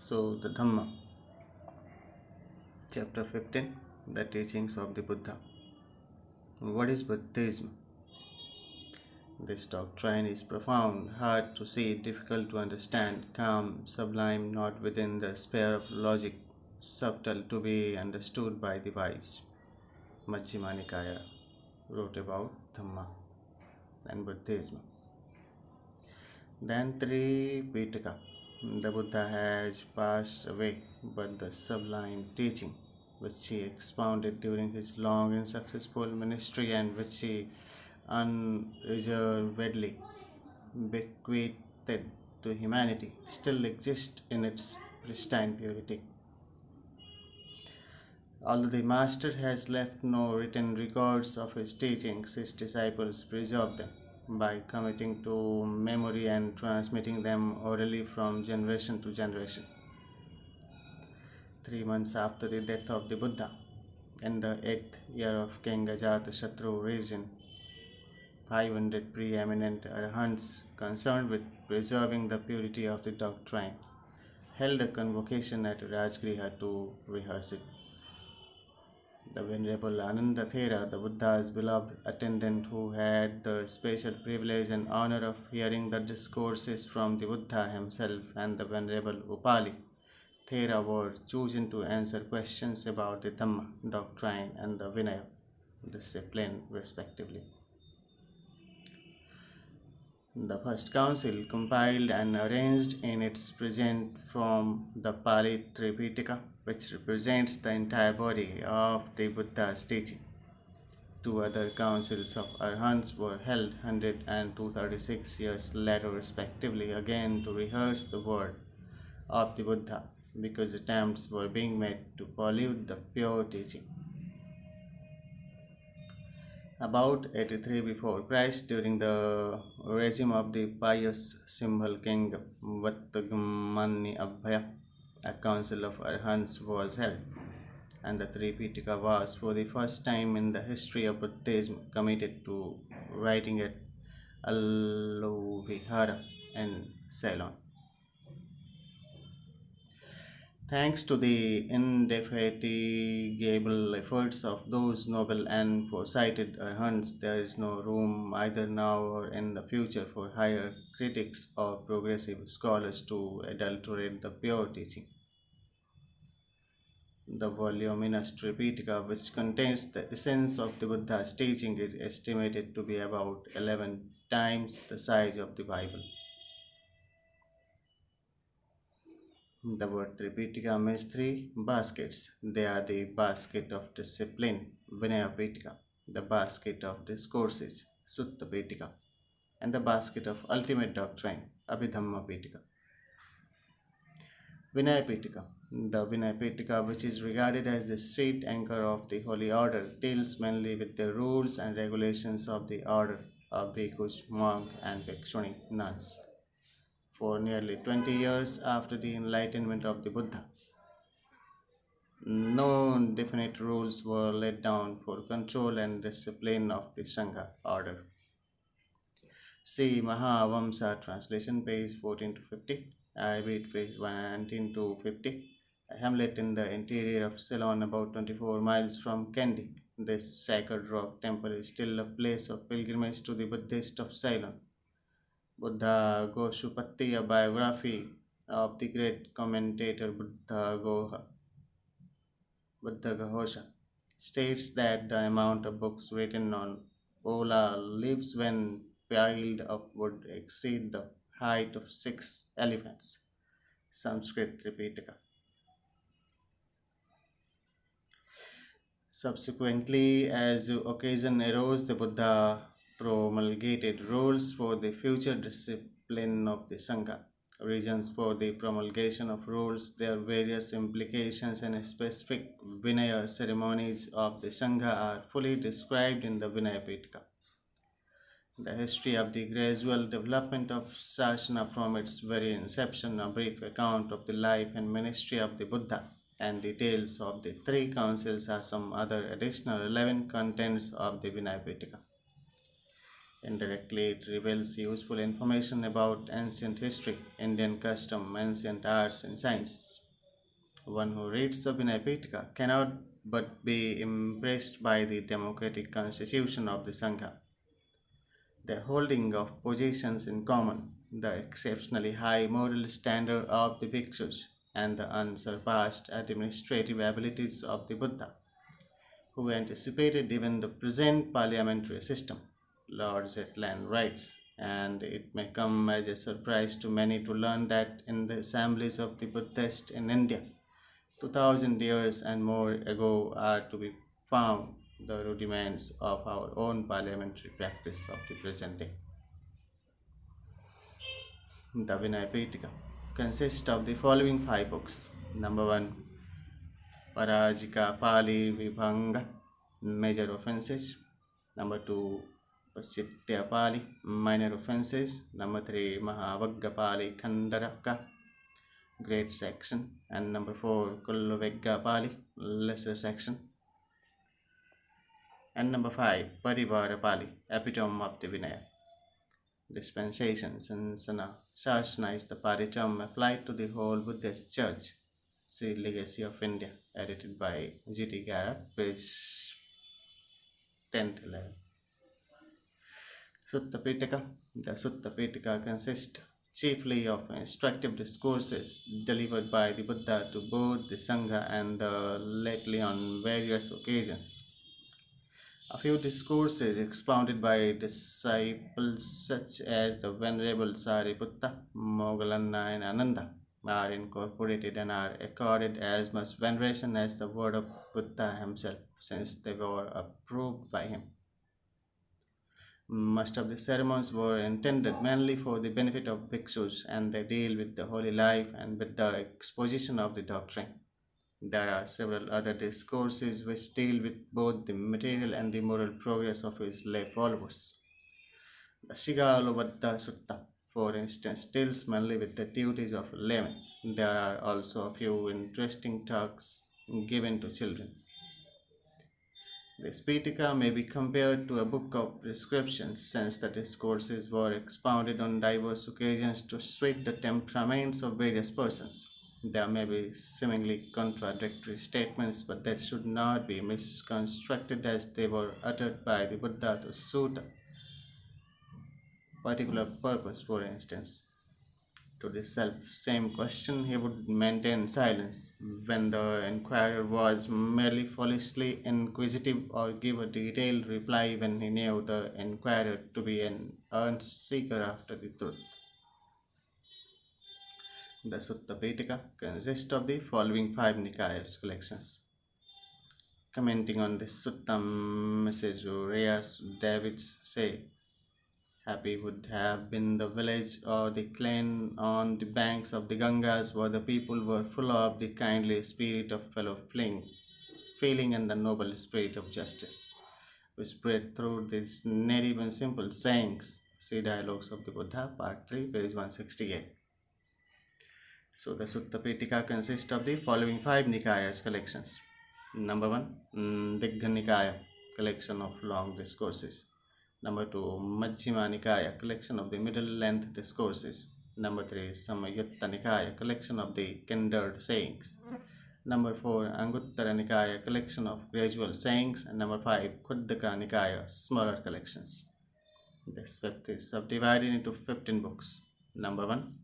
So, the Dhamma, chapter 15, the teachings of the Buddha. What is Buddhism? This doctrine is profound, hard to see, difficult to understand, calm, sublime, not within the sphere of logic, subtle to be understood by the wise. Majjhima Nikaya wrote about Dhamma and Buddhism. Then Tripitaka. The Buddha has passed away, but the sublime teaching which he expounded during his long and successful ministry and which he unreservedly bequeathed to humanity still exists in its pristine purity. Although the Master has left no written records of his teachings, his disciples preserve them by committing to memory and transmitting them orally from generation to generation. 3 months after the death of the Buddha, in the 8th year of King Ajatashatru region, 500 preeminent arahants concerned with preserving the purity of the doctrine held a convocation at Rajgriha to rehearse it. The Venerable Ananda Thera, the Buddha's beloved attendant who had the special privilege and honor of hearing the discourses from the Buddha himself, and the Venerable Upali Thera were chosen to answer questions about the Dhamma doctrine and the Vinaya discipline, respectively. The first council, compiled and arranged in its present from the Pali Tripitaka, which represents the entire body of the Buddha's teaching. 2 other councils of Arhants were held 100 and 236 years later, respectively, again to rehearse the word of the Buddha, because attempts were being made to pollute the pure teaching. About 83 before Christ, during the regime of the pious Simbhal king Vattagamani Abhaya, a council of Arhants was held, and the Tripitaka was, for the first time in the history of Buddhism, committed to writing at Alovihara in Ceylon. Thanks to the indefatigable efforts of those noble and foresighted arhants, there is no room either now or in the future for higher critics or progressive scholars to adulterate the pure teaching. The voluminous Tripitaka, which contains the essence of the Buddha's teaching, is estimated to be about 11 times the size of the Bible. The word Tripitaka means 3 baskets. They are the basket of discipline, Vinaya Pitaka, the basket of discourses, Sutta Pitaka, and the basket of ultimate doctrine, Abhidhamma Pitaka. Vinaya Pitaka. The Vinaya Pitaka, which is regarded as the state anchor of the holy order, deals mainly with the rules and regulations of the order of bhikkhus, monk, and bhikshuni nuns. For nearly 20 years after the enlightenment of the Buddha, no definite rules were laid down for control and discipline of the Sangha order. See Mahavamsa translation, page 14 to 50. I read page 119 to 50. A hamlet in the interior of Ceylon, about 24 miles from Kandy. This sacred rock temple is still a place of pilgrimage to the Buddhist of Ceylon. Buddha Goshupatti, a biography of the great commentator Buddha Ghosha, states that the amount of books written on Ola leaves when piled up would exceed the height of 6 elephants. Sanskrit Tripitaka. Subsequently, as occasion arose, the Buddha promulgated rules for the future discipline of the Sangha. Reasons for the promulgation of rules, their various implications, and specific Vinaya ceremonies of the Sangha are fully described in the Vinaya Pitaka. The history of the gradual development of Sasana from its very inception, a brief account of the life and ministry of the Buddha, and details of the 3 councils are some other additional relevant contents of the Vinaya Pitaka. Indirectly, it reveals useful information about ancient history, Indian custom, ancient arts, and sciences. One who reads the Vinaya Pitaka cannot but be impressed by the democratic constitution of the Sangha, the holding of positions in common, the exceptionally high moral standard of the bhikshus, and the unsurpassed administrative abilities of the Buddha, who anticipated even the present parliamentary system. Lord Zetland writes, and it may come as a surprise to many to learn that in the assemblies of the Buddhists in India, 2000 years and more ago are to be found the rudiments of our own parliamentary practice of the present day. The Vinaya Pitaka consists of the following five books. Number one, Parajika Pali Vibhanga, major offenses. Number two, Paschitya Pali, minor offenses. Number three, Mahavagga Pali Khandaraka, great section. And number four, Kullavegga Pali, lesser section. And number five, Parivara Pali, epitome of the Vinaya. Dispensation. Shasana is the Pali term applied to the whole Buddhist church. See Legacy of India, edited by G.T. Garrett, page 10 to 11. Sutta Pitaka. The Sutta Pitaka consists chiefly of instructive discourses delivered by the Buddha to both the Sangha and the laity on various occasions. A few discourses expounded by disciples such as the Venerable Sariputta, Moggallana, and Ananda are incorporated and are accorded as much veneration as the word of Buddha himself, since they were approved by him. Most of the sermons were intended mainly for the benefit of bhikshus, and they deal with the holy life and with the exposition of the doctrine. There are several other discourses which deal with both the material and the moral progress of his lay followers. The Shigalovadda Sutta, for instance, deals mainly with the duties of laymen. There are also a few interesting talks given to children. This Pitaka may be compared to a book of prescriptions, since the discourses were expounded on diverse occasions to suit the temperaments of various persons. There may be seemingly contradictory statements, but they should not be misconstrued as they were uttered by the Buddha to suit a particular purpose. For instance, to the self same question, he would maintain silence when the inquirer was merely foolishly inquisitive, or give a detailed reply when he knew the inquirer to be an earnest seeker after the truth. The Sutta Pitaka consists of the following five Nikayas collections. Commenting on this Sutta, Mrs. Reyes Davids say, happy would have been the village or the clan on the banks of the Gangas, where the people were full of the kindly spirit of fellow feeling and the noble spirit of justice, which spread through these native and simple sayings. See Dialogues of the Buddha, Part 3, page 168. So the Sutta Pitaka consists of the following five Nikayas collections. Number one, Digha Nikaya, collection of long discourses. Number two, Majjhima Nikaya, collection of the middle length discourses. Number three, Samayutta Nikaya, collection of the kindred sayings. Number four, Anguttara Nikaya, collection of gradual sayings. And number five, Khuddaka Nikaya, smaller collections. This fifth is subdivided into 15 books. Number one,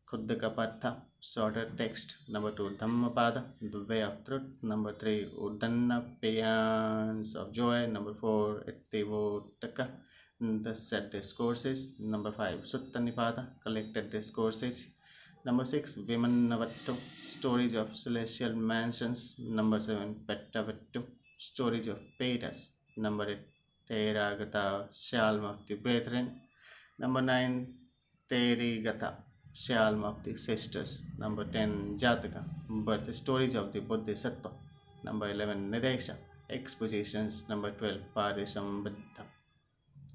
Khuddaka shorter text. Number two, Dhammapada, the way of truth. Number three, Udanna, paeans of joy. Number four, Ittivotaka, the set discourses. Number five, Sutta Nipada, collected discourses. Number six, Vimannavattu, stories of celestial mansions. Number seven, Pettavattu, stories of Vedas. Number eight, Theragata, Shalm of the brethren. Number nine, Terigata, Shalm of the sisters. Number 10, Jataka, birth stories of the Bodhisattva. Number 11, Nidesha, expositions. Number 12,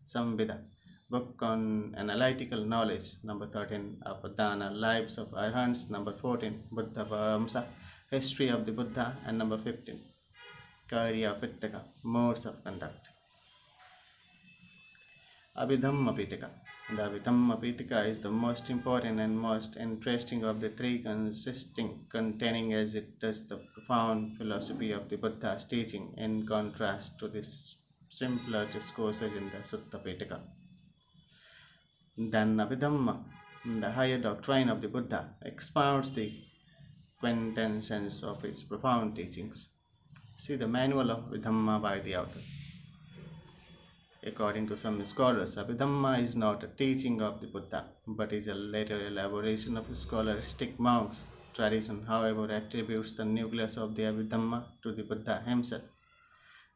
Samvida, book on analytical knowledge. Number 13, Apadana, lives of arhants. Number 14, Buddha Vamsa, history of the Buddha. And number 15, Karya Pittaka, modes of conduct. Abhidhamma Pitaka. The Abhidhamma Pitaka is the most important and most interesting of the three, consisting containing as it does the profound philosophy of the Buddha's teaching, in contrast to the simpler discourses in the Sutta Pitaka. Then Abhidhamma, the higher doctrine of the Buddha, expounds the quintessence of his profound teachings. See the manual of Abhidhamma by the author. According to some scholars, Abhidhamma is not a teaching of the Buddha, but is a later elaboration of scholastic monks. Tradition, however, attributes the nucleus of the Abhidhamma to the Buddha himself.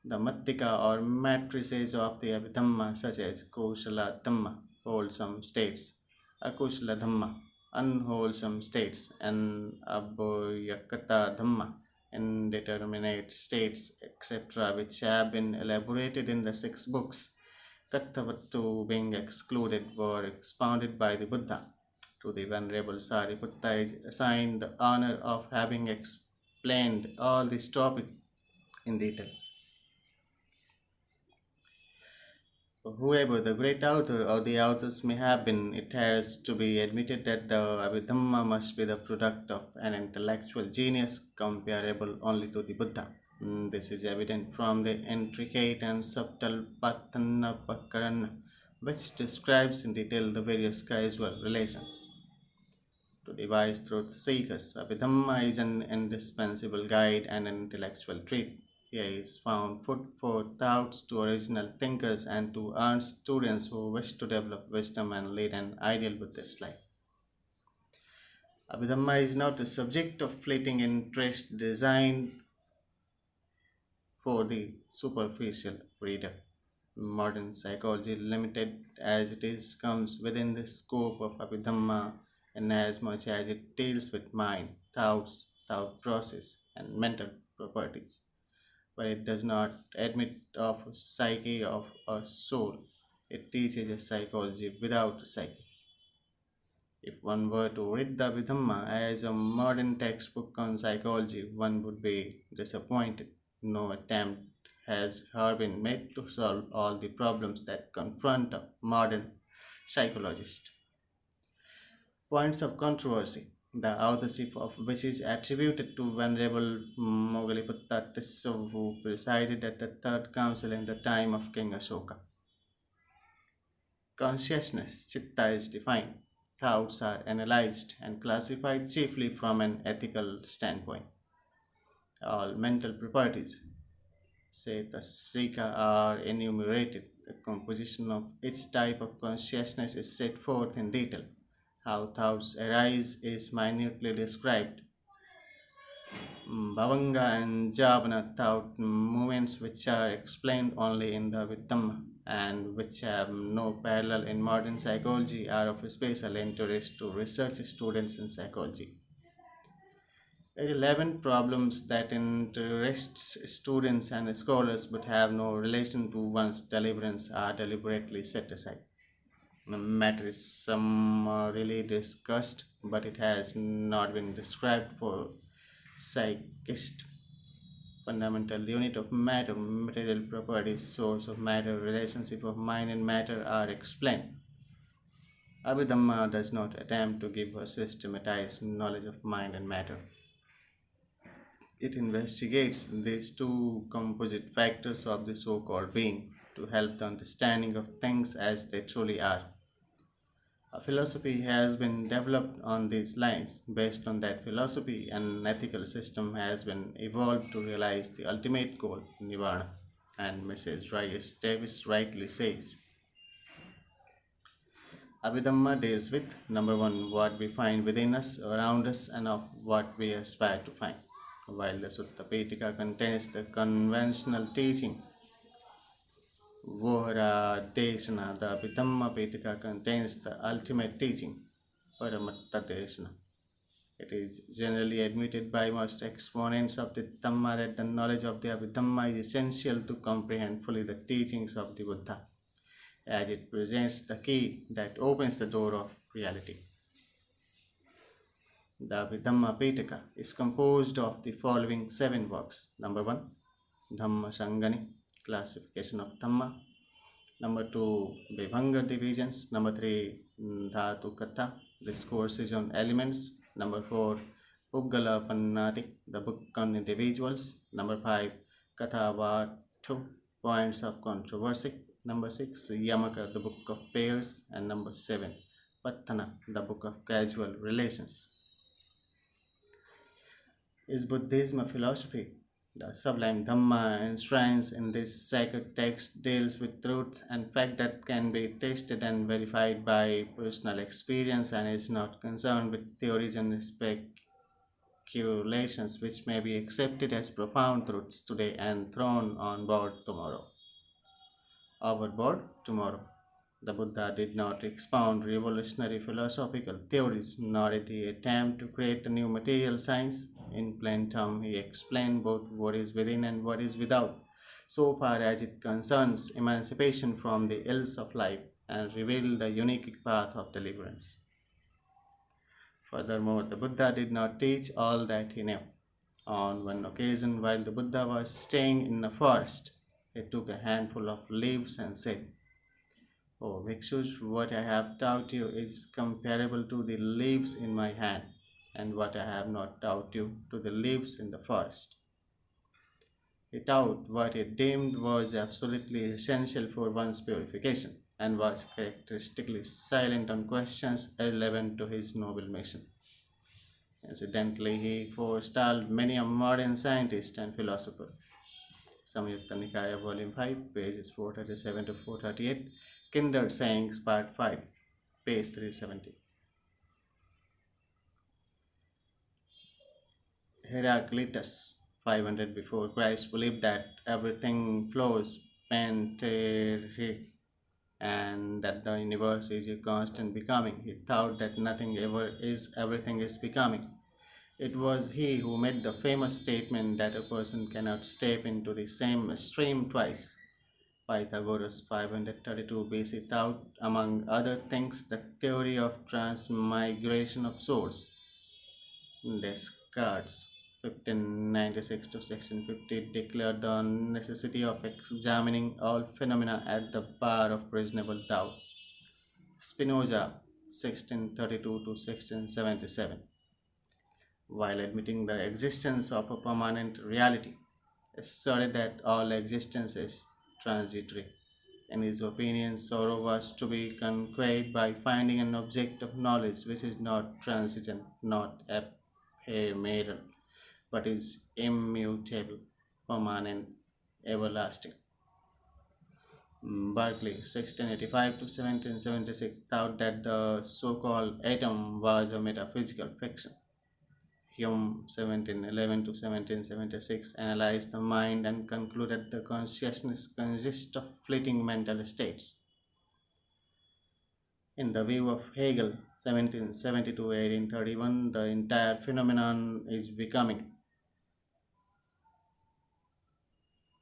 The Mattika or matrices of the Abhidhamma, such as Kushala Dhamma, wholesome states, Akushala Dhamma, unwholesome states, and Abhoyakata Dhamma, indeterminate states, etc., which have been elaborated in the six books, Kathavatthu being excluded, were expounded by the Buddha. To the Venerable Sariputta is assigned the honor of having explained all this topic in detail. Whoever the great author or the authors may have been, it has to be admitted that the Abhidhamma must be the product of an intellectual genius comparable only to the Buddha. This is evident from the intricate and subtle Patanapakarana, which describes in detail the various causal relations. To the wise truth seekers, Abhidhamma is an indispensable guide and an intellectual treat. Here is found food for thoughts to original thinkers and to earnest students who wish to develop wisdom and lead an ideal Buddhist life. Abhidhamma is not a subject of fleeting interest designed for the superficial reader. Modern psychology, limited as it is, comes within the scope of Abhidhamma inasmuch as it deals with mind, thoughts, thought process, and mental properties. But it does not admit of a psyche of a soul. It teaches a psychology without a psyche. If one were to read the Abhidhamma as a modern textbook on psychology, one would be disappointed. No attempt has here been made to solve all the problems that confront a modern psychologist. Points of controversy, the authorship of which is attributed to Venerable Moggalliputta Tissa, who presided at the Third Council in the time of King Ashoka. Consciousness, chitta, is defined. Thoughts are analyzed and classified chiefly from an ethical standpoint. All mental properties, cetasika, are enumerated. The composition of each type of consciousness is set forth in detail. How thoughts arise is minutely described. Bhavanga and Javana thought movements which are explained only in the Abhidhamma and which have no parallel in modern psychology are of special interest to research students in psychology. 11 problems that interests students and scholars but have no relation to one's deliverance are deliberately set aside. The matter is summarily discussed, but it has not been described for psychist. Fundamental unit of matter, material properties, source of matter, relationship of mind and matter are explained. Abhidhamma does not attempt to give a systematized knowledge of mind and matter. It investigates these two composite factors of the so called being to help the understanding of things as they truly are. A philosophy has been developed on these lines. Based on that philosophy, an ethical system has been evolved to realize the ultimate goal, nirvana. And Mrs. Reyes Davis rightly says Abhidhamma deals with number one, what we find within us, around us, and of what we aspire to find. While the Sutta Pitaka contains the conventional teaching, Vohara Deshana, the Abhidhamma Pitaka contains the ultimate teaching, Paramatta Deshana. It is generally admitted by most exponents of the Dhamma that the knowledge of the Abhidhamma is essential to comprehend fully the teachings of the Buddha, as it presents the key that opens the door of reality. The Abhidhamma Pitaka is composed of the following 7 works. Number 1, Dhamma Sangani, classification of Dhamma. Number two, Vibhanga divisions. Number three, Dhatu Katha, discourses on elements. Number four, Puggala Pannati, the book on individuals. Number five, Kathavatu, points of controversy. Number six, Yamaka, the book of pairs. And number seven, Pattana, the book of casual relations. Is Buddhism a philosophy? The sublime Dhamma enshrines in this sacred text deals with truth and fact that can be tested and verified by personal experience and is not concerned with theories and speculations which may be accepted as profound truths today and thrown on board tomorrow. Overboard tomorrow. The Buddha did not expound revolutionary philosophical theories, nor did he attempt to create a new material science. In plain terms, he explained both what is within and what is without, so far as it concerns emancipation from the ills of life, and revealed the unique path of deliverance. Furthermore, the Buddha did not teach all that he knew. On one occasion, while the Buddha was staying in a forest, he took a handful of leaves and said, "O Bhikshus, what I have taught you is comparable to the leaves in my hand, and what I have not taught you to the leaves in the forest." He taught what he deemed was absolutely essential for one's purification, and was characteristically silent on questions relevant to his noble mission. Incidentally, he forestalled many a modern scientist and philosopher. Samyutta Nikaya, Volume 5, pages 437 to 438, Kindred Sayings, Part 5, page 370. Heraclitus, 500 before Christ, believed that everything flows panteric and that the universe is a constant becoming. He thought that nothing ever is, everything is becoming. It was he who made the famous statement that a person cannot step into the same stream twice. Pythagoras, 532 BC, taught, among other things, the theory of transmigration of souls. Descartes, 1596 to 1650, declared the necessity of examining all phenomena at the bar of reasonable doubt. Spinoza, 1632 to 1677, while admitting the existence of a permanent reality, asserted that all existence is transitory. In his opinion, sorrow was to be conquered by finding an object of knowledge which is not transient, not ephemeral, but is immutable, permanent, everlasting. Berkeley, 1685 to 1776, thought that the so called atom was a metaphysical fiction. Hume, 1711 to 1776, analyzed the mind and concluded the consciousness consists of fleeting mental states. In the view of Hegel, 1770 to 1831, the entire phenomenon is becoming.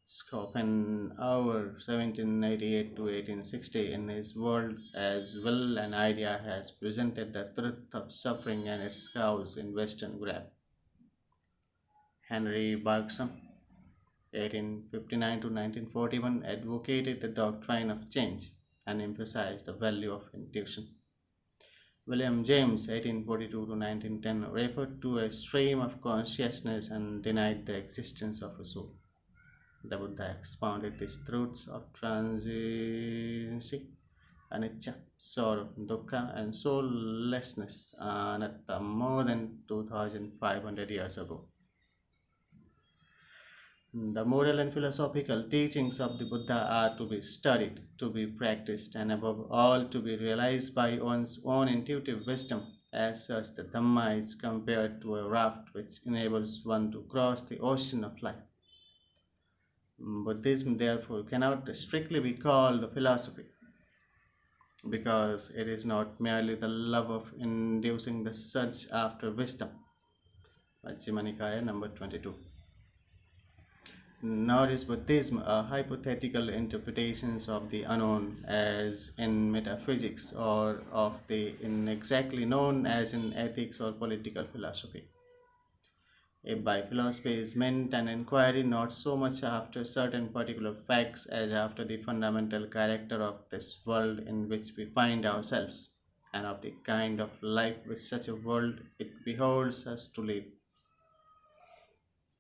Schopenhauer, 1788 to 1860, in his World as Will and Idea, has presented the truth of suffering and its cause in Western grammar. Henry Bergson, 1859 to 1941, advocated the doctrine of change and emphasized the value of intuition. William James, 1842 to 1910, referred to a stream of consciousness and denied the existence of a soul. The Buddha expounded these truths of transiency, anicca, sorrow, dukkha, and soullessness, anatta, more than 2500 years ago. The moral and philosophical teachings of the Buddha are to be studied, to be practiced, and above all to be realized by one's own intuitive wisdom. As such, the Dhamma is compared to a raft which enables one to cross the ocean of life. Buddhism, therefore, cannot strictly be called a philosophy because it is not merely the love of inducing the search after wisdom. Majjhima Nikaya, number 22. Nor is Buddhism a hypothetical interpretation of the unknown as in metaphysics or of the inexactly known as in ethics or political philosophy. If by philosophy is meant an inquiry not so much after certain particular facts as after the fundamental character of this world in which we find ourselves, and of the kind of life which such a world it beholds us to live.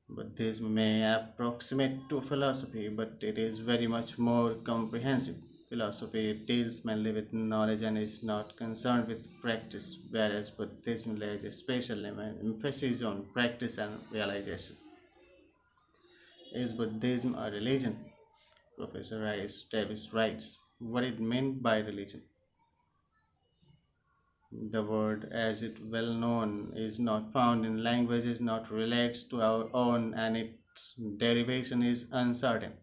Buddhism may approximate to philosophy, but it is very much more comprehensive. Philosophy deals mainly with knowledge and is not concerned with practice, whereas Buddhism lays a special emphasis on practice and realization. Is Buddhism a religion? Professor Rice Davis writes, what it meant by religion. The word, as it well known, is not found in languages, not relates to our own, and its derivation is uncertain.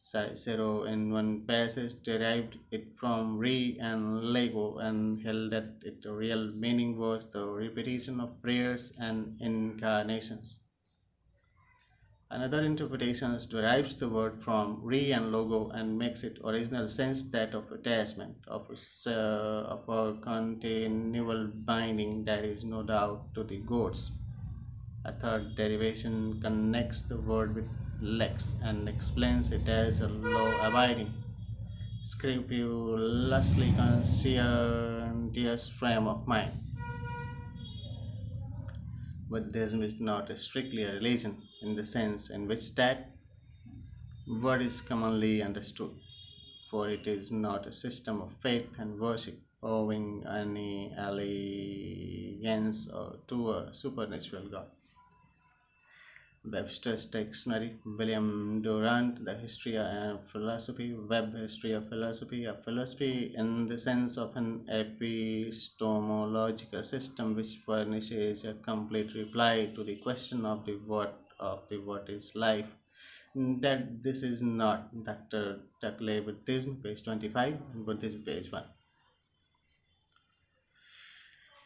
Cicero, in one passage, derived it from re and lego and held that its real meaning was the repetition of prayers and incarnations. Another interpretation derives the word from re and logo and makes its original sense that of attachment, of a continual binding, there is no doubt, to the gods. A third derivation connects the word with lex and explains it as a law abiding, scrupulously conscientious frame of mind. Buddhism is not strictly a religion in the sense in which that word is commonly understood, for it is not a system of faith and worship owing any allegiance to a supernatural God. Webster's Dictionary, William Durant, The History of Philosophy, Web History of Philosophy, a philosophy in the sense of an epistemological system which furnishes a complete reply to the question of the what is life. That this is not Dr. Tuckley Buddhism, page 25, and Buddhism, page 1.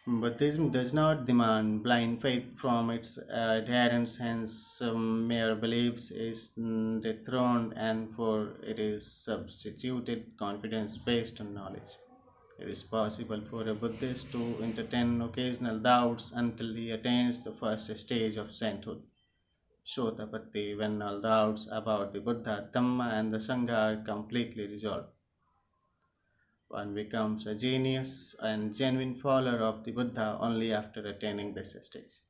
Buddhism does not demand blind faith from its adherents, hence, mere beliefs is dethroned, and for it is substituted confidence based on knowledge. It is possible for a Buddhist to entertain occasional doubts until he attains the first stage of sainthood, Sotapatti, when all doubts about the Buddha, Dhamma, and the Sangha are completely resolved. One becomes a genius and genuine follower of the Buddha only after attaining this stage.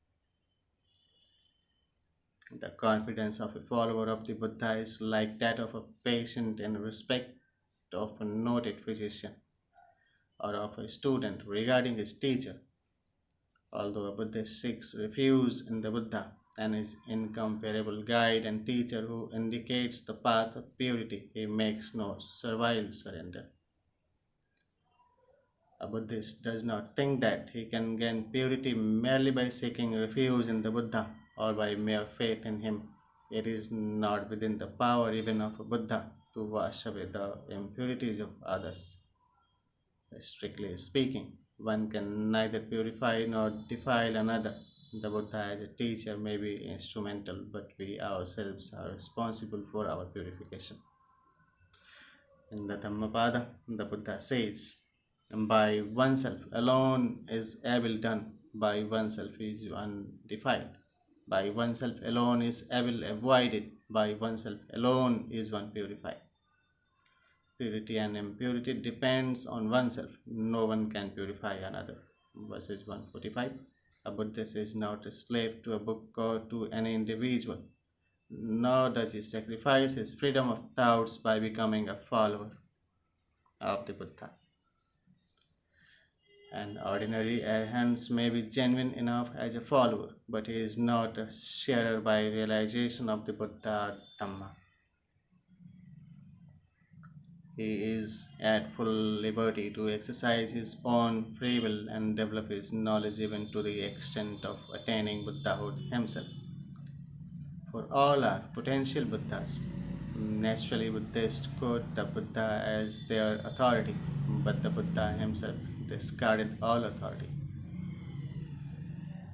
The confidence of a follower of the Buddha is like that of a patient in respect of a noted physician or of a student regarding his teacher. Although a Buddhist seeks refuge in the Buddha and his incomparable guide and teacher who indicates the path of purity, he makes no servile surrender. A Buddhist does not think that he can gain purity merely by seeking refuge in the Buddha or by mere faith in him. It is not within the power even of a Buddha to wash away the impurities of others. Strictly speaking, one can neither purify nor defile another. The Buddha as a teacher may be instrumental, but we ourselves are responsible for our purification. In the Dhammapada, the Buddha says, by oneself alone is evil done, by oneself is undefiled, by oneself alone is evil avoided, by oneself alone is one purified. Purity and impurity depends on oneself. No one can purify another. Verses 145. A Buddhist is not a slave to a book or to any individual, nor does he sacrifice his freedom of thoughts by becoming a follower of the Buddha. An ordinary arahant may be genuine enough as a follower, but he is not a sharer by realization of the Buddha Dhamma. He is at full liberty to exercise his own free will and develop his knowledge even to the extent of attaining Buddhahood himself. For all are potential Buddhas. Naturally, Buddhists quote the Buddha as their authority, but the Buddha himself discarded all authority.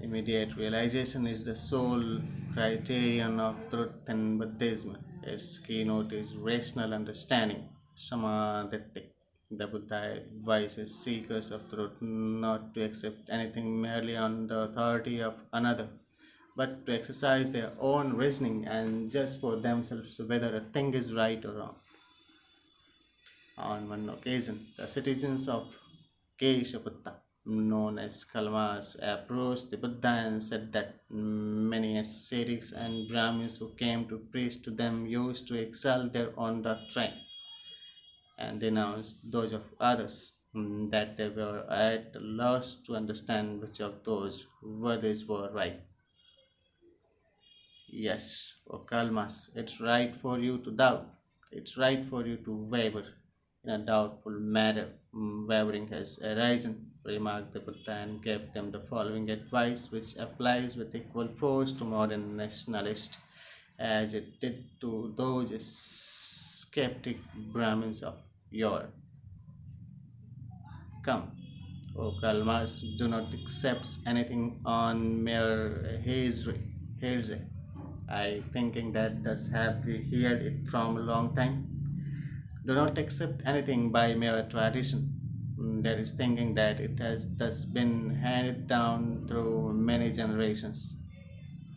Immediate realization is the sole criterion of truth in Buddhism. Its keynote is rational understanding, samadhi. The Buddha advises seekers of truth not to accept anything merely on the authority of another, but to exercise their own reasoning and judge for themselves whether a thing is right or wrong. On one occasion, the citizens of Keshaputta, known as Kalmas, approached the Buddha and said that many ascetics and Brahmins who came to preach to them used to exalt their own doctrine and denounce those of others, that they were at a loss to understand which of those words were right. Yes, O Kalmas, it's right for you to doubt. It's right for you to waver in a doubtful matter. Wavering has arisen, remarked the Buddha, and gave them the following advice, which applies with equal force to modern nationalists as it did to those skeptic Brahmins of yore. Come, O Kalmas, do not accept anything on mere hearsay. I thinking that thus have we heard it from a long time. Do not accept anything by mere tradition. There is thinking that it has thus been handed down through many generations.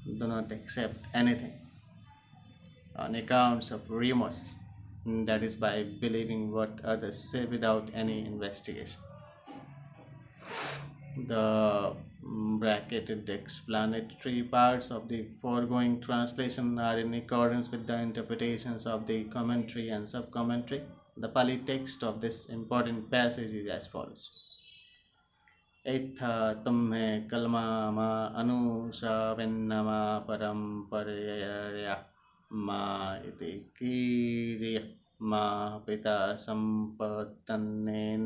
Do not accept anything on accounts of rumors. That is by believing what others say without any investigation. The bracketed explanatory parts of the foregoing translation are in accordance with the interpretations of the commentary and sub-commentary. The Pali text of this important passage is as follows. एत्था तुम्हें कलमा मा अनुशाविन्नमा परम्परया मा इति कीर्य मा पिता संपत्तन्नेन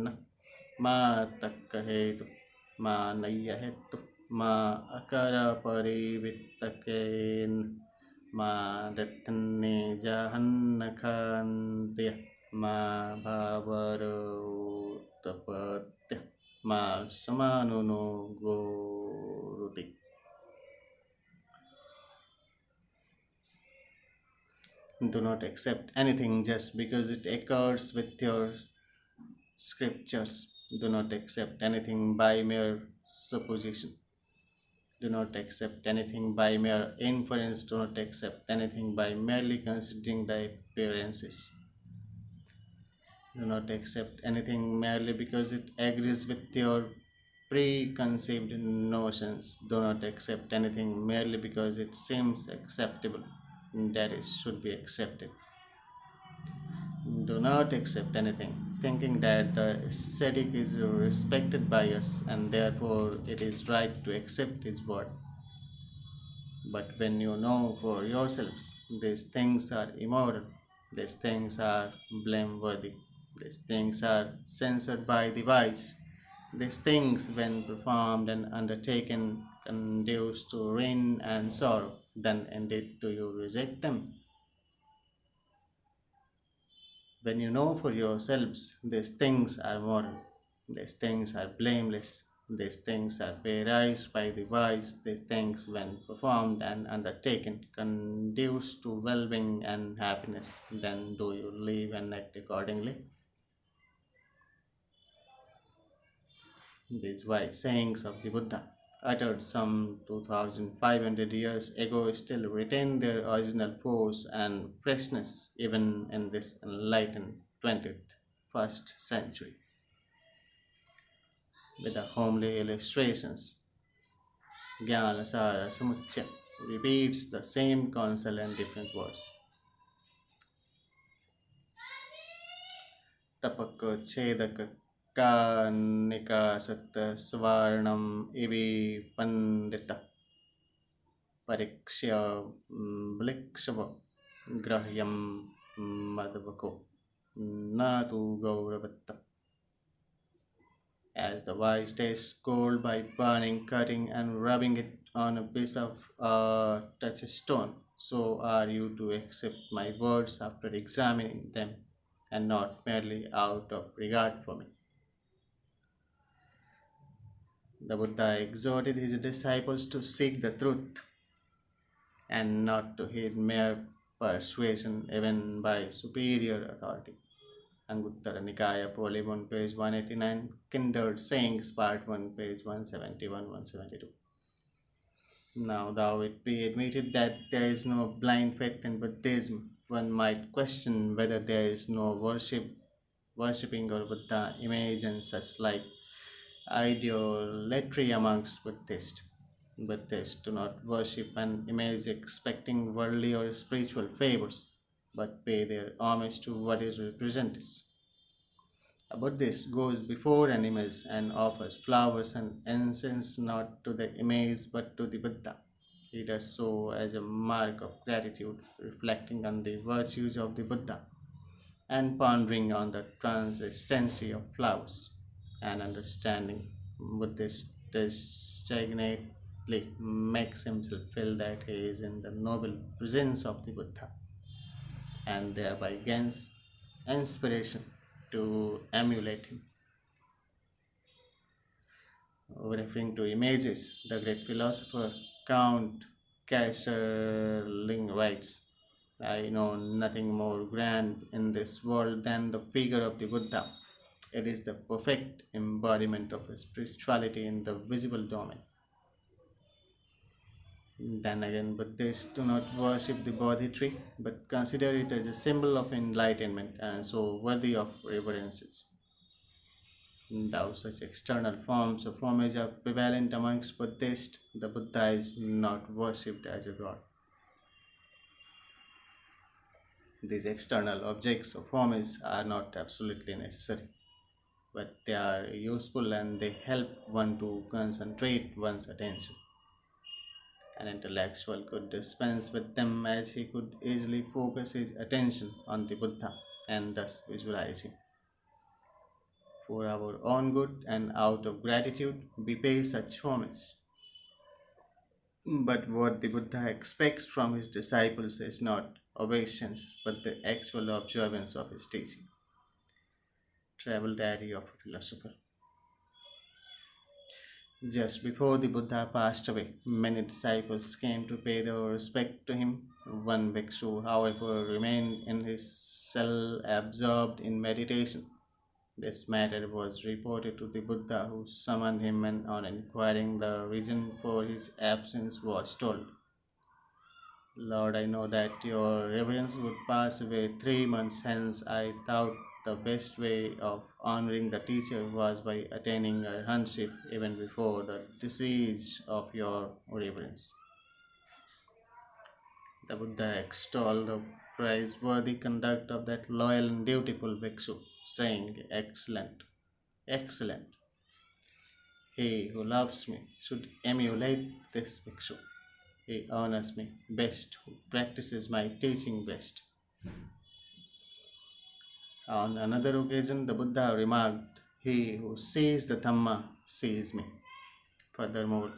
मा तक्कहेतु मा नय्यहेतु मा अकर परिवित्तकेन मा दत्तन्ने जहन्नखान्त्य मा भावरोत्पत्त्य मा समानुनो गोरुति. Do not accept anything just because it occurs with your scriptures. Do not accept anything by mere supposition. Do not accept anything by mere inference. Do not accept anything by merely considering the appearances. Do not accept anything merely because it agrees with your preconceived notions. Do not accept anything merely because it seems acceptable, that it should be accepted. Do not accept anything, thinking that the ascetic is respected by us and therefore it is right to accept his word. But when you know for yourselves these things are immoral, these things are blameworthy, these things are censored by the wise, these things, when performed and undertaken, conduce to ruin and sorrow, then indeed do you reject them. When you know for yourselves these things are moral, these things are blameless, these things are praised by the wise, these things, when performed and undertaken, conduce to well being and happiness, then do you live and act accordingly. These wise sayings of the Buddha, uttered some 2500 years ago, still retain their original force and freshness even in this enlightened 20th first century. With the homely illustrations, Jnanasara Samuchya repeats the same counsel in different words. Tapaka Chedaka Kanika Satta Svarnam Ivi Pandita Parikshya Blikshava Grahyam Madhavako Natu Gauravatta. As the wise taste gold by burning, cutting, and rubbing it on a piece of touchstone, so are you to accept my words after examining them, and not merely out of regard for me. The Buddha exhorted his disciples to seek the truth and not to heed mere persuasion even by superior authority. Anguttara Nikaya, Volume 1, page 189, Kindred Sayings, Part 1, page 171 172. Now, though it be admitted that there is no blind faith in Buddhism, one might question whether there is no worshipping or Buddha image and such like idolatry amongst Buddhists. Buddhists do not worship an image expecting worldly or spiritual favors, but pay their homage to what it represents. A Buddhist goes before an image and offers flowers and incense not to the image but to the Buddha. He does so as a mark of gratitude, reflecting on the virtues of the Buddha and pondering on the consistency of flowers and understanding. Buddhist distinctly makes himself feel that he is in the noble presence of the Buddha and thereby gains inspiration to emulate him. Referring to images, the great philosopher Count Kasserling writes, I know nothing more grand in this world than the figure of the Buddha. It is the perfect embodiment of spirituality in the visible domain. Then again, Buddhists do not worship the Bodhi tree, but consider it as a symbol of enlightenment and so worthy of reverences. Though such external forms of homage are prevalent amongst Buddhists, the Buddha is not worshipped as a god. These external objects of homage are not absolutely necessary, but they are useful and they help one to concentrate one's attention. An intellectual could dispense with them as he could easily focus his attention on the Buddha and thus visualize him. For our own good and out of gratitude, we pay such homage. But what the Buddha expects from his disciples is not obeisance, but the actual observance of his teaching. Travel Diary of a Philosopher. Just before the Buddha passed away, many disciples came to pay their respect to him. One bhikshu, however, remained in his cell absorbed in meditation. This matter was reported to the Buddha, who summoned him, and on inquiring the reason for his absence, was told, Lord, I know that your reverence would pass away 3 months hence. I thought the best way of honoring the teacher was by attaining a handship even before the decease of your reverence. The Buddha extolled the praiseworthy conduct of that loyal and dutiful bhikshu, saying, Excellent, excellent. He who loves me should emulate this bhikshu. He honors me best, who practices my teaching best. On another occasion, the Buddha remarked, He who sees the Dhamma sees me. Furthermore,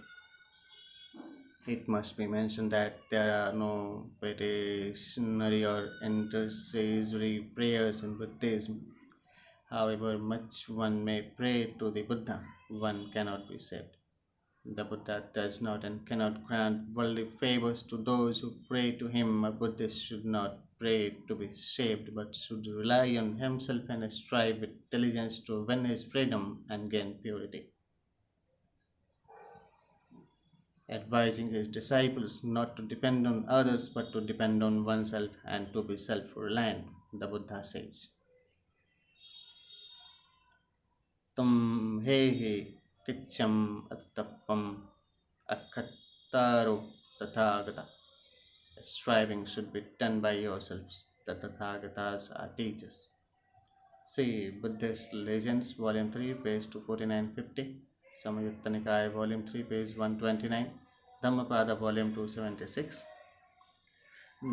it must be mentioned that there are no petitionary or intercessory prayers in Buddhism. However much one may pray to the Buddha, one cannot be saved. The Buddha does not and cannot grant worldly favors to those who pray to him. A Buddhist should not pray to be saved, but should rely on himself and strive with diligence to win his freedom and gain purity. Advising his disciples not to depend on others but to depend on oneself and to be self reliant, the Buddha says. Tum he he kicham attapam akattaro tathagata. Striving should be done by yourselves. The Tathagatas are teachers. See Buddhist Legends, Volume 3, page 249-50, Samyutta Nikaya, Volume 3, page 129, Dhammapada, Volume 276.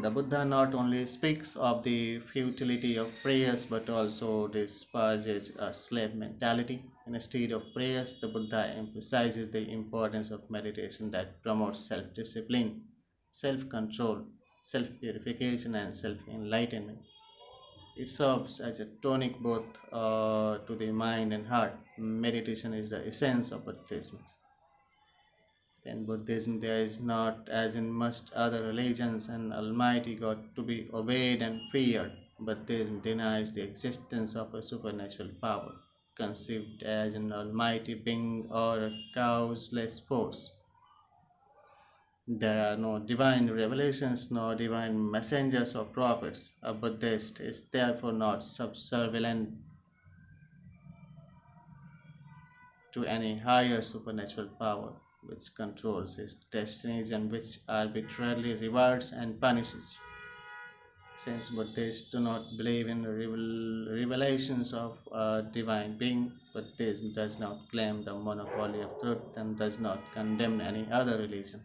The Buddha not only speaks of the futility of prayers but also disparages a slave mentality. Instead of prayers, the Buddha emphasizes the importance of meditation that promotes self discipline, self control, self purification, and self enlightenment. It serves as a tonic both to the mind and heart. Meditation is the essence of Buddhism. In Buddhism, there is not, as in most other religions, an almighty God to be obeyed and feared. Buddhism denies the existence of a supernatural power, conceived as an almighty being or a causeless force. There are no divine revelations, no divine messengers or prophets. A Buddhist is therefore not subservient to any higher supernatural power which controls his destinies and which arbitrarily rewards and punishes. Since Buddhists do not believe in revelations of a divine being, Buddhism does not claim the monopoly of truth and does not condemn any other religion.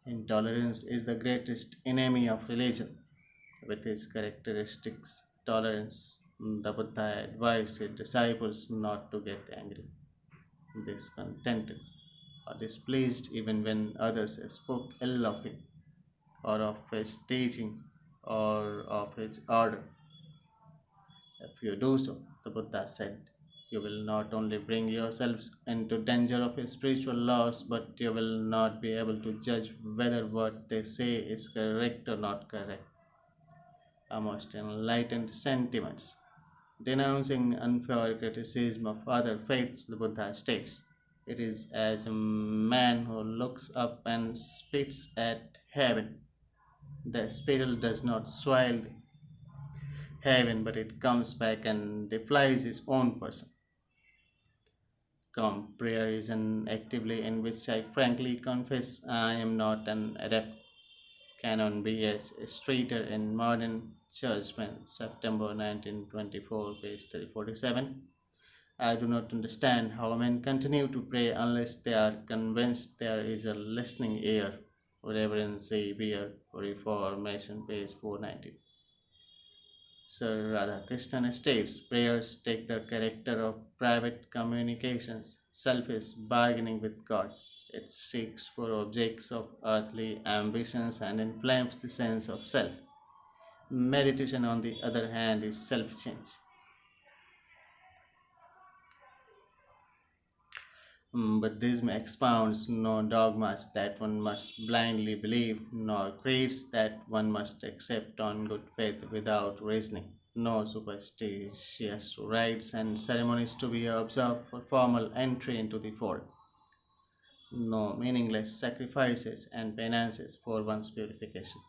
Intolerance is the greatest enemy of religion. With his characteristics tolerance, the Buddha advised his disciples not to get angry, discontented, or displeased even when others spoke ill of him or of his teaching or of his order. If you do so, the Buddha said, you will not only bring yourselves into danger of spiritual loss, but you will not be able to judge whether what they say is correct or not correct. A most enlightened sentiments. Denouncing unfair criticism of other faiths, the Buddha states, it is as a man who looks up and spits at heaven. The spittle does not soil heaven, but it comes back and defiles his own person. Come, prayer is an actively in which I frankly confess I am not an adept. Canon B.S. Streeter in Modern Churchman, September 1924, page 347. I do not understand how men continue to pray unless they are convinced there is a listening ear. Reverend C. Beer, Reformation, page 490. Sir Radhakrishnan states prayers take the character of private communications, selfish bargaining with God. It seeks for objects of earthly ambitions and inflames the sense of self. Meditation, on the other hand, is self change. Buddhism expounds no dogmas that one must blindly believe, nor creeds that one must accept on good faith without reasoning. No superstitious rites and ceremonies to be observed for formal entry into the fold. No meaningless sacrifices and penances for one's purification.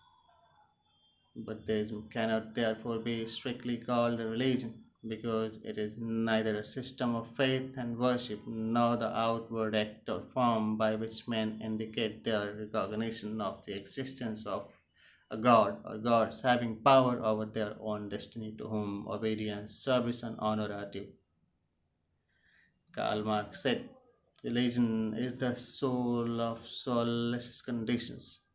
Buddhism cannot therefore be strictly called a religion because it is neither a system of faith and worship nor the outward act or form by which men indicate their recognition of the existence of a god or gods having power over their own destiny to whom obedience, service, and honor are due. Karl Marx said, religion is the soul of soulless conditions,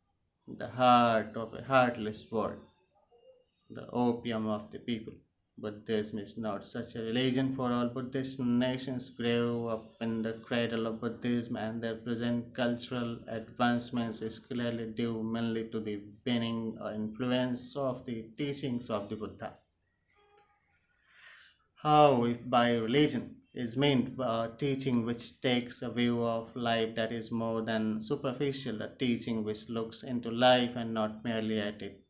the heart of a heartless world, the opium of the people. Buddhism is not such a religion, for all Buddhist nations grew up in the cradle of Buddhism, and their present cultural advancements is clearly due mainly to the waning influence of the teachings of the Buddha. How, if by religion is meant a teaching which takes a view of life that is more than superficial, a teaching which looks into life and not merely at it,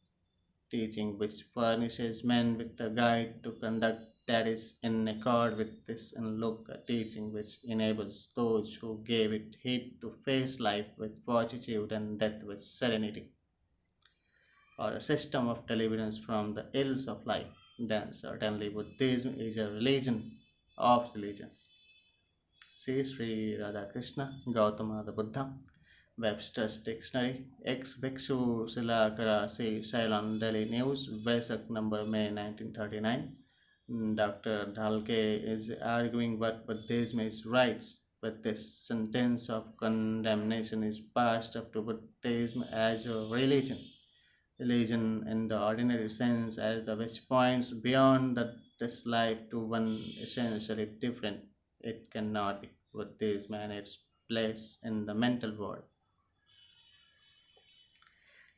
teaching which furnishes men with a guide to conduct that is in accord with this and look, a teaching which enables those who gave it heed to face life with fortitude and death with serenity, or a system of deliverance from the ills of life, then certainly Buddhism is a religion of religions. See Sri Radhakrishna Gautama the Buddha, Webster's Dictionary, ex Bhikshu Silakara C. Ceylon Daily News, Vesak number May 1939. Dr. Dhalke is arguing what Buddhism is rights, but this sentence of condemnation is passed up to Buddhism as a religion. Religion in the ordinary sense as the which points beyond this life to one essentially different. It cannot be Buddhism and its place in the mental world.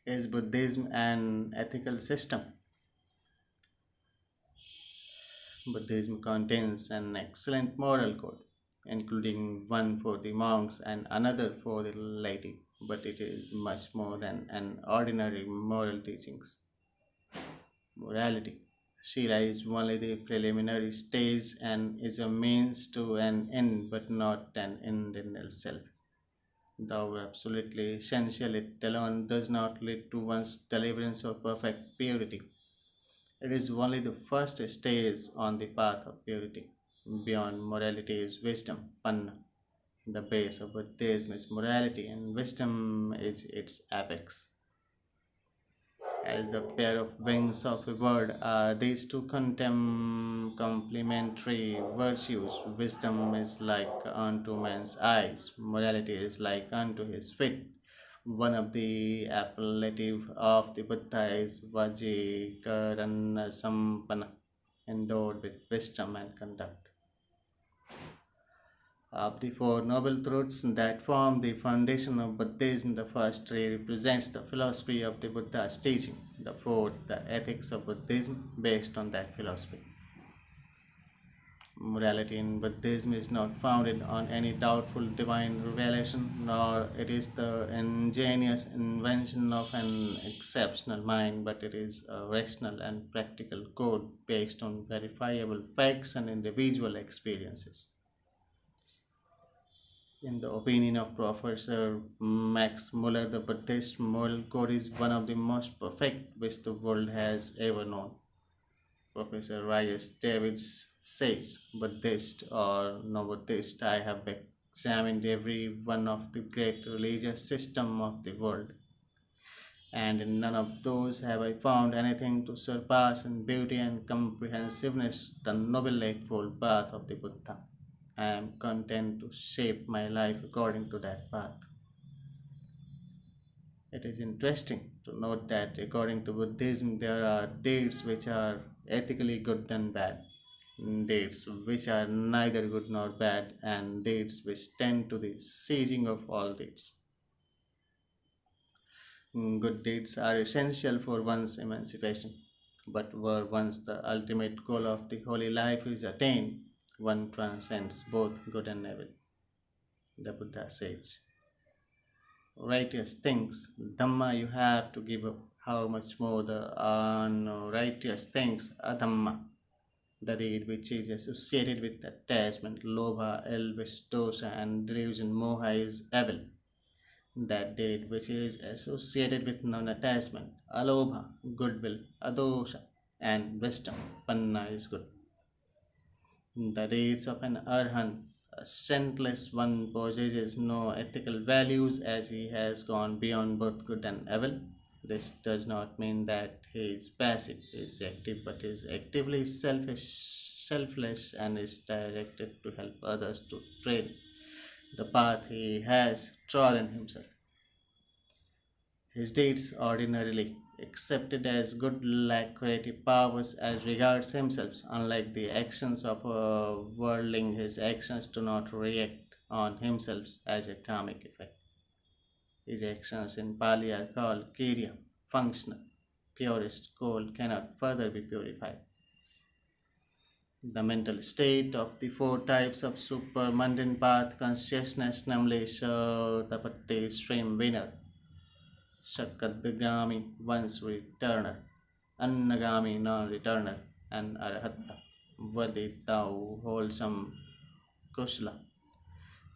Is Buddhism an ethical system? Buddhism contains an excellent moral code, including one for the monks and another for the laity, but it is much more than an ordinary moral teachings. Morality. Shira is only the preliminary stage and is a means to an end, but not an end in itself. Though absolutely essential, it alone does not lead to one's deliverance or perfect purity. It is only the first stage on the path of purity. Beyond morality is wisdom, panna. The base of Buddhism is morality, and wisdom is its apex. As the pair of wings of a bird are these two complementary virtues. Wisdom is like unto man's eyes, morality is like unto his feet. One of the appellative of the Buddha is Vajikarana Sampana, endowed with wisdom and conduct. Of the Four Noble Truths that form the foundation of Buddhism, the first three represents the philosophy of the Buddha's teaching, the fourth, the ethics of Buddhism based on that philosophy. Morality in Buddhism is not founded on any doubtful divine revelation, nor it is the ingenious invention of an exceptional mind, but it is a rational and practical code based on verifiable facts and individual experiences. In the opinion of Professor Max Muller, the Buddhist moral code is one of the most perfect which the world has ever known. Professor Reyes Davids says, Buddhist or no Buddhist, I have examined every one of the great religious systems of the world, and in none of those have I found anything to surpass in beauty and comprehensiveness the Noble Eightfold Path of the Buddha. I am content to shape my life according to that path. It is interesting to note that according to Buddhism, there are deeds which are ethically good and bad, deeds which are neither good nor bad, and deeds which tend to the ceasing of all deeds. Good deeds are essential for one's emancipation, but where once the ultimate goal of the holy life is attained, one transcends both good and evil. The Buddha says, righteous things, Dhamma you have to give up. How much more the unrighteous things, Adhamma, the deed which is associated with attachment, Lobha, Elvish, Dosa, and delusion, Moha is evil. That deed which is associated with non attachment, Alobha, goodwill, Adosha, and wisdom, Panna is good. The deeds of an arhan, a saintless one, possesses no ethical values as he has gone beyond both good and evil. This does not mean that he is passive, he is active, but is actively selfless, and is directed to help others to tread the path he has trodden himself. His deeds, ordinarily accepted as good, lack creative powers as regards himself. Unlike the actions of a worldling, his actions do not react on himself as a karmic effect. His actions in Pali are called kirya, functional. Purest gold cannot further be purified. The mental state of the four types of supermundane path consciousness, namely Shatapatti stream winner, Shakadgami once returner, Annagami non returner, and Arahata, Vaditau wholesome kusala,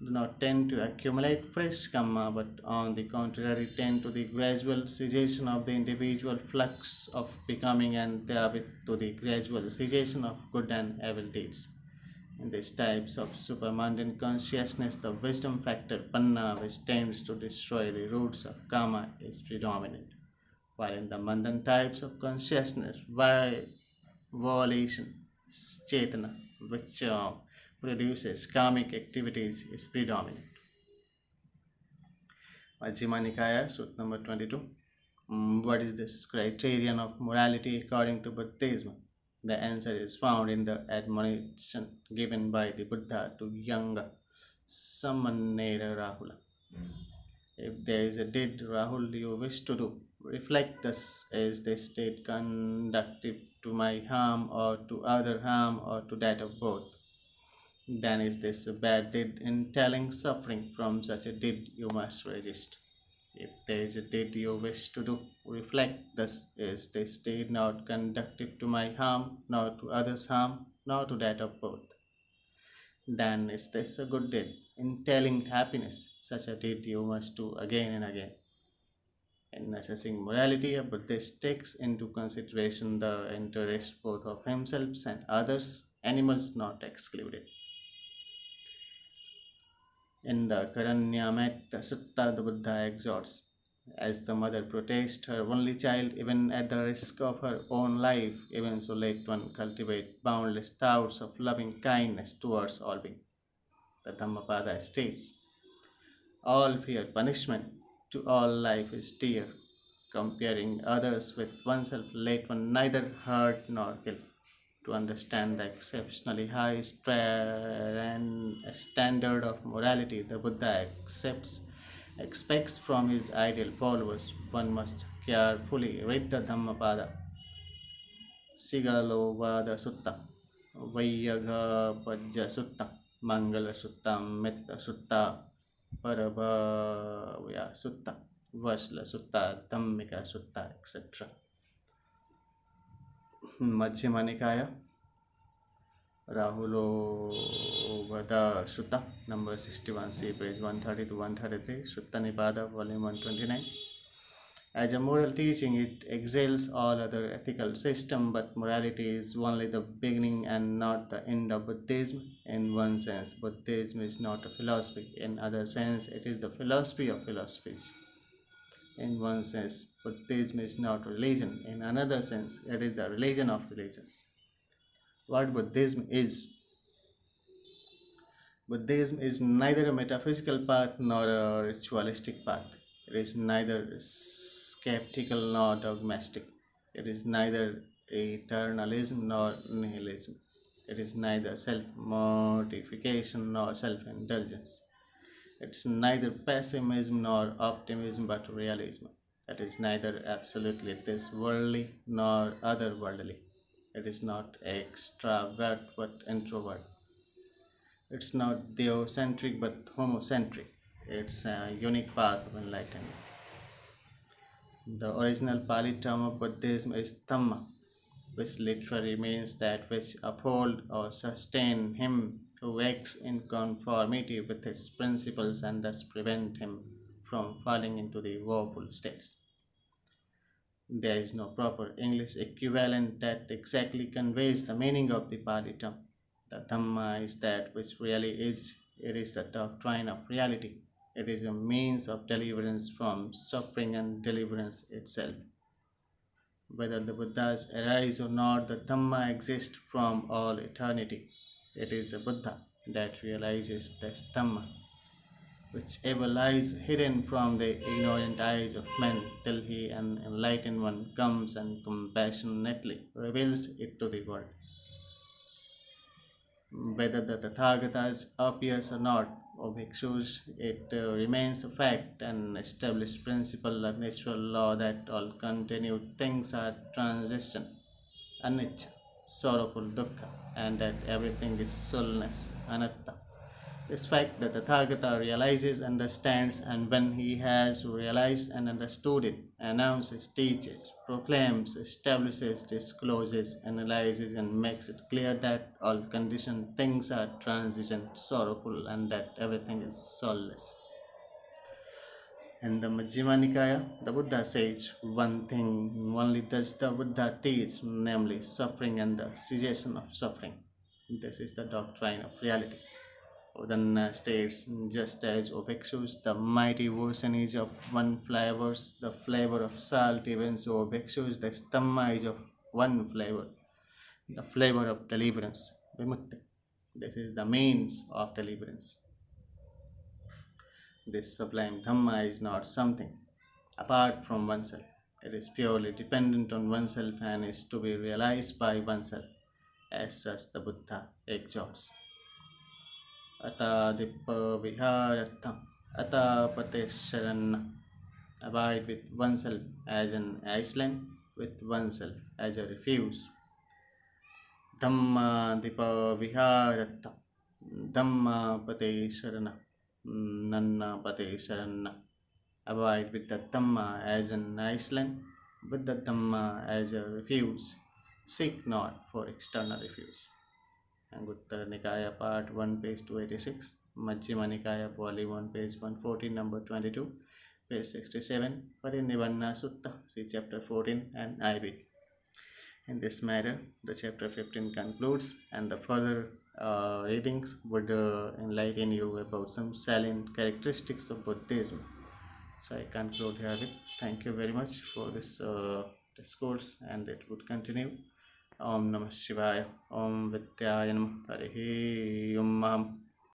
do not tend to accumulate fresh karma, but on the contrary tend to the gradual cessation of the individual flux of becoming, and therewith to the gradual cessation of good and evil deeds. In these types of supermundane consciousness, the wisdom factor panna, which tends to destroy the roots of karma, is predominant, while in the mundane types of consciousness, volition, chetana, which produces karmic activities, is predominant. Majjhima Nikaya, Sutta number 22. What is this criterion of morality according to Buddhism? The answer is found in the admonition given by the Buddha to younger Samanera Rahula. If there is a deed, Rahul, you wish to do, reflect this: is this deed conductive to my harm or to other harm or to that of both? Then is this a bad deed entailing suffering? From such a deed you must resist. If there is a deed you wish to do, reflect thus: is this deed not conductive to my harm, nor to others' harm, nor to that of both? Then is this a good deed? In telling happiness, such a deed you must do again and again. In assessing morality, a Buddhist takes into consideration the interest both of himself and others, animals not excluded. In the Karanyametta Sutta, the Buddha exhorts, as the mother protests her only child, even at the risk of her own life, even so let one cultivate boundless thoughts of loving kindness towards all beings. The Dhammapada states, all fear punishment, to all life is dear. Comparing others with oneself, let one neither hurt nor kill. To understand the exceptionally high standard of morality the Buddha expects from his ideal followers, one must carefully read the Dhammapada, Sigalovada Sutta, Vaiyagapajja Sutta, Mangala Sutta, Metta Sutta, Parabhavya Sutta, Vasla Sutta, Dhammika Sutta, etc. Majjhima Nikaya, Rahulogada Sutta, number 61c, page 130 to 133, Sutta Nipada, volume 129. As a moral teaching, it excels all other ethical system, but morality is only the beginning and not the end of Buddhism. In one sense, Buddhism is not a philosophy. In other sense, it is the philosophy of philosophies. In one sense, Buddhism is not religion. In another sense, it is the religion of religions. What Buddhism is? Buddhism is neither a metaphysical path nor a ritualistic path. It is neither skeptical nor dogmatic. It is neither eternalism nor nihilism. It is neither self mortification nor self indulgence. It's neither pessimism nor optimism but realism. It is neither absolutely this worldly nor otherworldly. It is not extrovert but introvert. It's not theocentric but homocentric. It's a unique path of enlightenment. The original Pali term of Buddhism is Dhamma, which literally means that which uphold or sustain him who acts in conformity with its principles and thus prevent him from falling into the woeful states. There is no proper English equivalent that exactly conveys the meaning of the Pali term. The Dhamma is that which really is. It is the doctrine of reality. It is a means of deliverance from suffering and deliverance itself. Whether the Buddhas arise or not, the Dhamma exists from all eternity. It is a Buddha that realizes this Dhamma, whichever lies hidden from the ignorant eyes of men, till he, an enlightened one, comes and compassionately reveals it to the world. Whether the Tathagatas appears or not, O bhikshus, it remains a fact, an established principle, a natural law that all continued things are transition, anicca, sorrowful dukkha, and that everything is soulless, anatta. This fact the Tathagata realizes, understands, and when he has realized and understood it, announces, teaches, proclaims, establishes, discloses, analyzes, and makes it clear that all conditioned things are transient, sorrowful, and that everything is soulless. In the Majjhima Nikaya, the Buddha says one thing only does the Buddha teach, namely suffering and the cessation of suffering. This is the doctrine of reality. Then states, just as O bhikshus, the mighty ocean is of one flavors, the flavor of salt, even so O bhikshus, the Dhamma is of one flavor, the flavor of deliverance, vimutti. This is the means of deliverance. This sublime Dhamma is not something apart from oneself. It is purely dependent on oneself and is to be realized by oneself. As such, the Buddha exhorts. Atadipaviharartham, atapatesharanna. Abide with oneself as an island, with oneself as a refuge. Dhamma dipa viharartham, Dhamma pate sharana, Nanna pate sharanna. Abide with the Dhamma as an island, with the Dhamma as a refuge. Seek not for external refuge. Anguttara Nikaya Part 1, page 286, Majjhima Nikaya, Volume 1, page 114, number 22, page 67, Parinibbana Sutta, see chapter 14 and IB. In this matter, the chapter 15 concludes, and the further readings would enlighten you about some salient characteristics of Buddhism. So I conclude here with thank you very much for this discourse, and it would continue. Om Namah Shivaya. Om Vidyaya Namah. Harihi Om Mam.